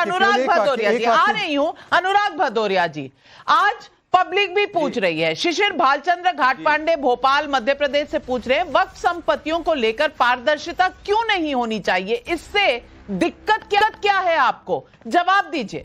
अनुराग भदौरिया जी, आ रही हूं। अनुराग भदौरिया जी, आज पब्लिक भी पूछ रही है, शिशिर भालचंद्र घाटपांडे भोपाल मध्य प्रदेश से पूछ रहे हैं, वक्फ संपत्तियों को लेकर पारदर्शिता क्यों नहीं होनी चाहिए, इससे दिक्कत क्या है आपको, जवाब दीजिए।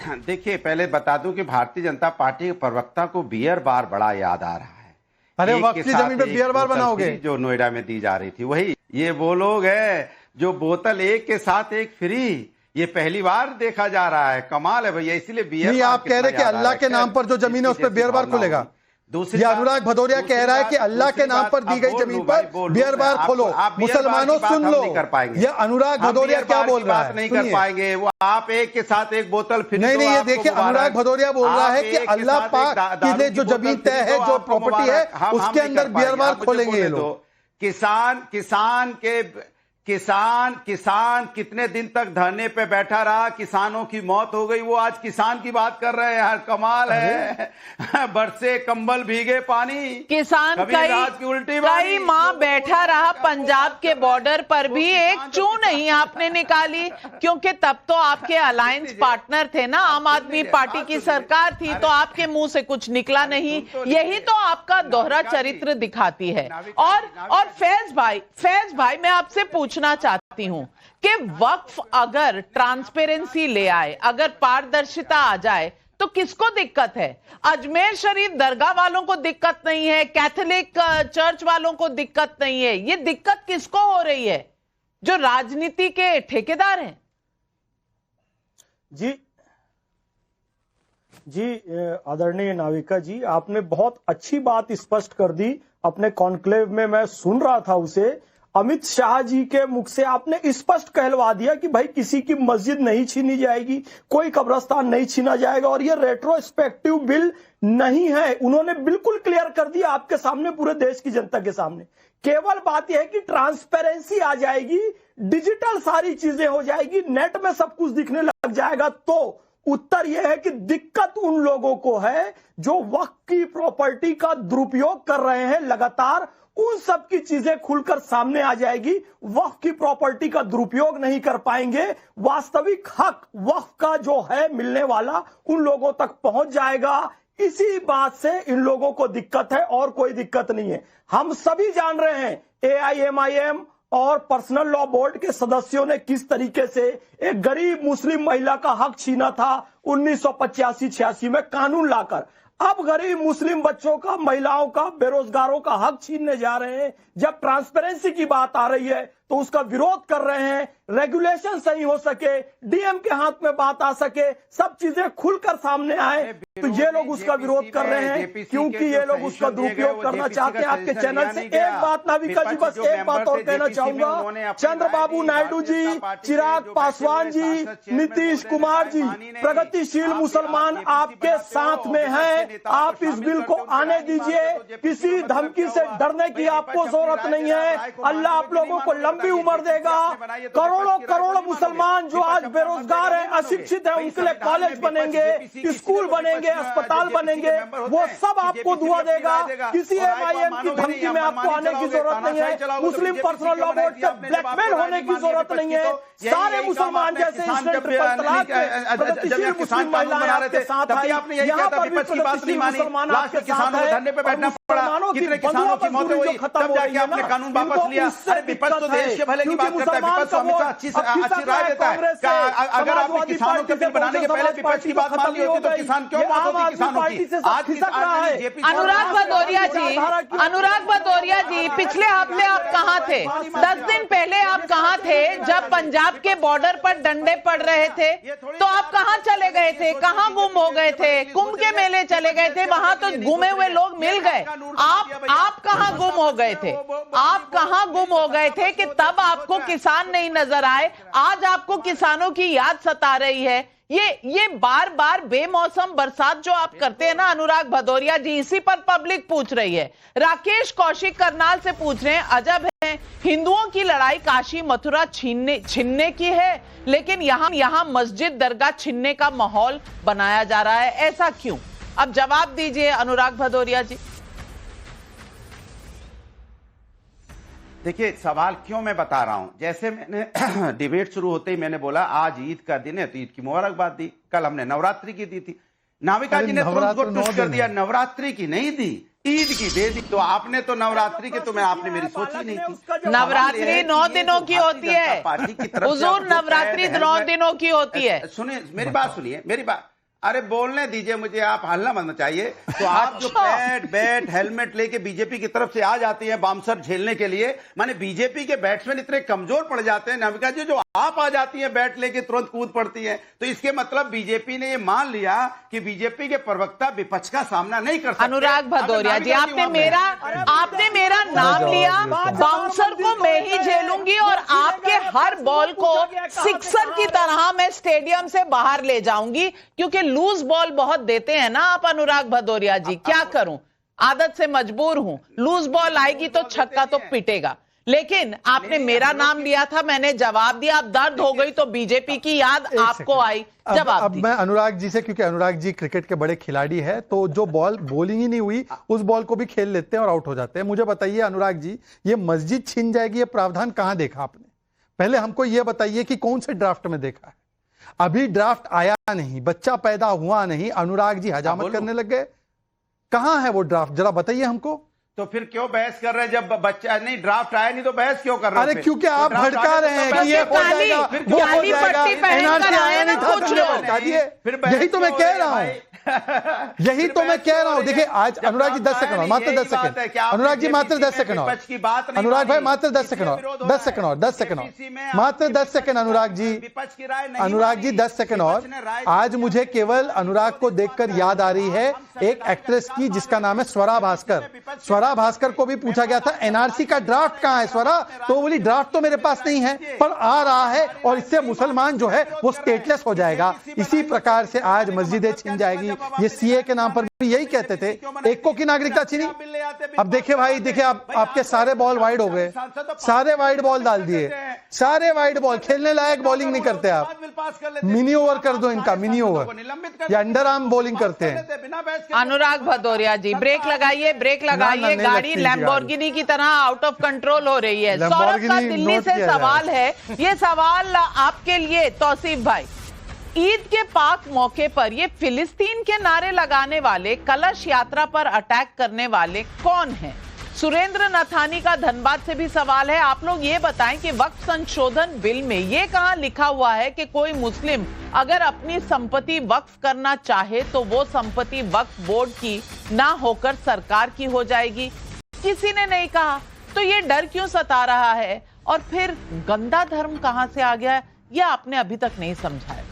देखिए, पहले बता दूं कि भारतीय जनता पार्टी के प्रवक्ता को बियर बार बड़ा याद आ रहा है। अरे वक्त की जमीन पे बियर बार बनाओगे जो नोएडा में दी जा रही थी, वही ये वो लोग हैं जो बोतल एक के साथ एक फ्री, ये पहली बार देखा जा रहा है। कमाल है भैया, इसीलिए बियर नहीं, आप कह रहे कि अल्लाह के नाम पर जो जमीन है उस पर बियर बार खुलेगा। दूसरी अनुराग भदौरिया कह रहा है कि अल्लाह के नाम पर दी गई जमीन पर बियर बार खोलो। मुसलमानों सुन लो, ये अनुराग भदौरिया क्या बोल रहा है, नहीं कर पाएंगे वो। आप एक के साथ एक बोतल फ्री, नहीं, ये देखिए, अनुराग भदौरिया बोल रहा है कि अल्लाह पाक के लिए जो जमीन तय है, जो प्रॉपर्टी है, उसके अंदर बियर बार खोलेंगे ये लोग। किसान कितने दिन तक धरने पे बैठा रहा, किसानों की मौत हो गई, वो आज किसान की बात कर रहे हैं यार, कमाल है। बरसे कंबल भीगे पानी, किसान कई माह बैठा रहा पंजाब के बॉर्डर पर भी, एक चू नहीं आपने निकाली, क्योंकि तब तो आपके अलायंस पार्टनर थे ना, आम आदमी पार्टी की सरकार थी, तो आपके मुंह से कुछ निकला नहीं। यही तो आपका दोहरा चरित्र दिखाती है। और फैज भाई मैं आपसे पूछना चाहती हूं कि वक्फ अगर ट्रांसपेरेंसी ले आए, अगर पारदर्शिता आ जाए, तो किसको दिक्कत है? अजमेर शरीफ दरगाह वालों को दिक्कत नहीं है, कैथोलिक चर्च वालों को दिक्कत नहीं है, ये दिक्कत किसको हो रही है? जो राजनीति के ठेकेदार हैं। जी आदरणीय नाविका जी, आपने बहुत अच्छी बात स्पष्ट कर दी अपने कॉन्क्लेव में, मैं सुन रहा था उसे। अमित शाह जी के मुख से आपने स्पष्ट कहलवा दिया कि भाई किसी की मस्जिद नहीं छीनी जाएगी, कोई कब्रिस्तान नहीं छीना जाएगा, और ये रेट्रोस्पेक्टिव बिल नहीं है। उन्होंने बिल्कुल क्लियर कर दिया आपके सामने, पूरे देश की जनता के सामने। केवल बात यह है कि ट्रांसपेरेंसी आ जाएगी, डिजिटल सारी चीजें हो जाएगी, नेट में सब कुछ दिखने लग जाएगा। तो उत्तर यह है कि दिक्कत उन लोगों को है जो वक्फ की प्रॉपर्टी का दुरुपयोग कर रहे हैं लगातार, उन सब की चीजें खुलकर सामने आ जाएगी। वक्फ की प्रॉपर्टी का दुरुपयोग नहीं कर पाएंगे, वास्तविक हक वक्फ का जो है मिलने वाला उन लोगों तक पहुंच जाएगा। इसी बात से इन लोगों को दिक्कत है, और कोई दिक्कत नहीं है। हम सभी जान रहे हैं AIMIM और पर्सनल लॉ बोर्ड के सदस्यों ने किस तरीके से एक गरीब मुस्लिम महिला का हक छीना था 1985-86 में कानून लाकर। अब गरीब मुस्लिम बच्चों का, महिलाओं का, बेरोजगारों का हक छीनने जा रहे हैं। जब ट्रांसपेरेंसी की बात आ रही है तो उसका विरोध कर रहे हैं। रेगुलेशन सही हो सके, डीएम के हाथ में बात आ सके, सब चीजें खुलकर सामने आए, तो ये लोग उसका विरोध कर रहे हैं क्योंकि ये लोग उसका दुरुपयोग करना चाहते हैं। आपके चैनल से एक बात नाविका जी, बस एक बात और कहना चाहूंगा। चंद्रबाबू नायडू जी, चिराग पासवान जी, नीतीश कुमार जी, प्रगतिशील मुसलमान आपके साथ में हैं। आप इस बिल को आने दीजिए, किसी धमकी से डरने की आपको जरूरत नहीं है। अल्लाह आप लोगों को लंबी उम्र देगा। करोड़ों मुसलमान जो आज बेरोजगार हैं, अशिक्षित हैं, उनके लिए कॉलेज बनेंगे, स्कूल बनेंगे, अस्पताल बनेंगे, वो सब आपको दुआ देगा। किसी MIM की धमकी में आपको आने की जरूरत नहीं है। मुस्लिम पर्सनल लॉ बोर्ड से ब्लैकमेल होने की जरूरत नहीं है। सारे मुसलमान जैसे इंस्टेंट ट्रिपल तलाक प्रगतिशील मुस्लिम महिलाएं आपके साथ हैं, यहाँ पर भी प्रगतिशील मुसलमान आपके साथ हैं। मुसलमानों की किसानों की मौत हुई, तब जाके आपने कानून वापस लिया। अरे विपक्ष तो देश के भले की बात करता है, विपक्ष तो हमेशा अच्छी राय देता है। अगर आपने किसानों के बिल बनाने के पहले विपक्ष की बात मान ली होती तो किसान क्यों बात होती किसानों की? आज अनुराग भदौरिया जी, पिछले हफ्ते आप कहां थे? 10 दिन पहले आप कहां थे जब पंजाब के बॉर्डर पर डंडे पड़ रहे थे? तो आप कहां चले गए थे? कहां गुम हो गए थे? कुंभ के मेले चले गए थे, वहां तो गुमे हुए लोग मिल गए। आप कहां गुम हो गए थे? आप कहां गुम हो गए थे कि तब आपको किसान नहीं नजर आए? आज आपको किसानों की याद सता रही है। ये बार बार बेमौसम बरसात जो आप करते हैं ना अनुराग भदौरिया जी, इसी पर पब्लिक पूछ रही है। राकेश कौशिक करनाल से पूछ रहे हैं, अजब है, हिंदुओं की लड़ाई काशी मथुरा छीनने की है, लेकिन यहां मस्जिद दरगाह छीनने का माहौल बनाया जा रहा है, ऐसा क्यों? अब जवाब दीजिए अनुराग भदौरिया जी। देखिए सवाल क्यों मैं बता रहा हूं, जैसे मैंने डिबेट शुरू होते ही मैंने बोला आज ईद का दिन है तो ईद की मुबारकबाद दी, कल हमने नवरात्रि की दी थी, नाविका जी ने तुरंत उसको ट्विस्ट कर दिया, नवरात्रि की नहीं दी, ईद की दे दी। तो आपने तो नवरात्रि के, तो मैं आपने मेरी सोची नहीं थी। नवरात्रि 9 दिनों की होती है हुजूर, नवरात्रि 9 दिनों की होती है। सुनिए मेरी बात, सुनिए मेरी बात, अरे बोलने दीजिए मुझे, आप हल्ला मत मचाइए। तो आप जो बैट हेलमेट लेके बीजेपी की तरफ से आ जाती हैं बाउंसर झेलने के लिए, माने बीजेपी के बैट्समैन इतने कमजोर पड़ जाते हैं नाविका जी, जो आप आ जाती हैं बैट लेके तुरंत कूद पड़ती हैं, तो इसके मतलब बीजेपी ने ये मान लिया कि बीजेपी के प्रवक्ता विपक्ष का सामना नहीं कर सकते। अनुराग भदौरिया जी, आपने मेरा नाम लिया, बाउंसर को मैं ही झेलूंगी और आपके हर बॉल को सिक्सर की तरह मैं स्टेडियम से बाहर ले जाऊंगी, क्योंकि लूज बॉल बहुत देते हैं ना आप अनुराग भदौरिया जी। क्या करूं, आदत से मजबूर हूं, लूज बॉल आएगी तो छक्का तो पिटेगा। लेकिन आपने मेरा नाम लिया था, मैंने जवाब दिया, अब दर्द हो गई तो बीजेपी की याद आपको आई, जवाब अब मैं अनुराग जी से, क्योंकि अनुराग जी क्रिकेट के बड़े खिलाड़ी हैं, तो जो बॉल बॉलिंग ही नहीं हुई उस बॉल को भी खेल लेते हैं और आउट हो जाते हैं। मुझे बताइए अनुराग जी, ये मस्जिद छीन जाएगी ये प्रावधान कहां देखा आपने? पहले हमको ये बताइए कि कौन से ड्राफ्ट में देखा है? अभी ड्राफ्ट आया नहीं, बच्चा पैदा हुआ नहीं, अनुराग जी हजामत करने लग गए। कहां है वो ड्राफ्ट, जरा बताइए हमको। तो फिर क्यों बहस कर रहे हैं? जब बच्चा नहीं, ड्राफ्ट आया नहीं तो बहस क्यों कर रहे हैं? अरे क्योंकि आप भड़का रहे हैं कि ये हो जाएगा, वो हो जाएगा, एनआरसी आया नहीं था उसने भड़का दिए। यही तो मैं कह रहा हूं, यही तो मैं कह रहा हूं। देखिए आज अनुराग जी 10 सेकंड और, मात्र 10 सेकंड, अनुराग जी मात्र 10 सेकंड और, अनुराग भाई मात्र 10 सेकंड और, 10 सेकंड और, 10 सेकंड और, मात्र 10 सेकंड अनुराग जी, अनुराग जी 10 सेकंड और। आज मुझे केवल अनुराग को देखकर याद आ रही है एक एक्ट्रेस की जिसका नाम है स्वरा भास्कर। स्वरा भास्कर को भी पूछा गया था एनआरसी का ड्राफ्ट कहां है स्वरा, तो बोली ड्राफ्ट तो मेरे पास नहीं है पर आ रहा है और इससे मुसलमान जो है वो स्टेटलेस हो जाएगा। इसी प्रकार से आज मस्जिदें छिन जाएगी, ये सीए के नाम पर भी यही कहते थे, एक को की नागरिकता छीनी। अब देखिए भाई, देखिए आपके सारे बॉल वाइड हो गए, सारे वाइड बॉल डाल दिए, सारे वाइड बॉल, खेलने लायक बॉलिंग नहीं करते आप। मिनी ओवर कर दो इनका, मिनी ओवर, या अंडर आर्म बॉलिंग करते हैं। अनुराग भदौरिया जी ब्रेक लगाइए, ब्रेक लगाइए, गाड़ी लैम्बोर्गिनी की तरह आउट ऑफ कंट्रोल हो रही है। सौरभ का दिल्ली से सवाल है, ये सवाल आपके लिए तौसीफ भाई। ईद के पाक मौके पर ये फिलिस्तीन के नारे लगाने वाले, कलश यात्रा पर अटैक करने वाले कौन हैं? सुरेंद्र नथानी का धनबाद से भी सवाल है, आप लोग ये बताएं कि वक्फ संशोधन बिल में ये कहां लिखा हुआ है कि कोई मुस्लिम अगर अपनी संपत्ति वक्फ करना चाहे तो वो संपत्ति वक्फ बोर्ड की ना होकर सरकार की हो जाएगी? किसी ने नहीं कहा, तो ये डर क्यों सता रहा है? और फिर गंदा धर्म कहां से आ गया, यह आपने अभी तक नहीं समझाया।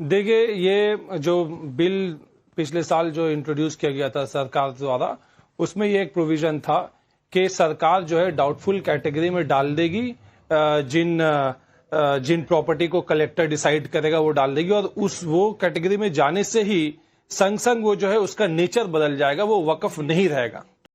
देखिए, ये जो बिल पिछले साल जो इंट्रोड्यूस किया गया था सरकार द्वारा, उसमें ये एक प्रोविजन था कि सरकार जो है डाउटफुल कैटेगरी में डाल देगी, जिन प्रॉपर्टी को कलेक्टर डिसाइड करेगा वो डाल देगी, और वो कैटेगरी में जाने से ही संग संग वो जो है उसका नेचर बदल जाएगा, वो वक्फ नहीं रहेगा।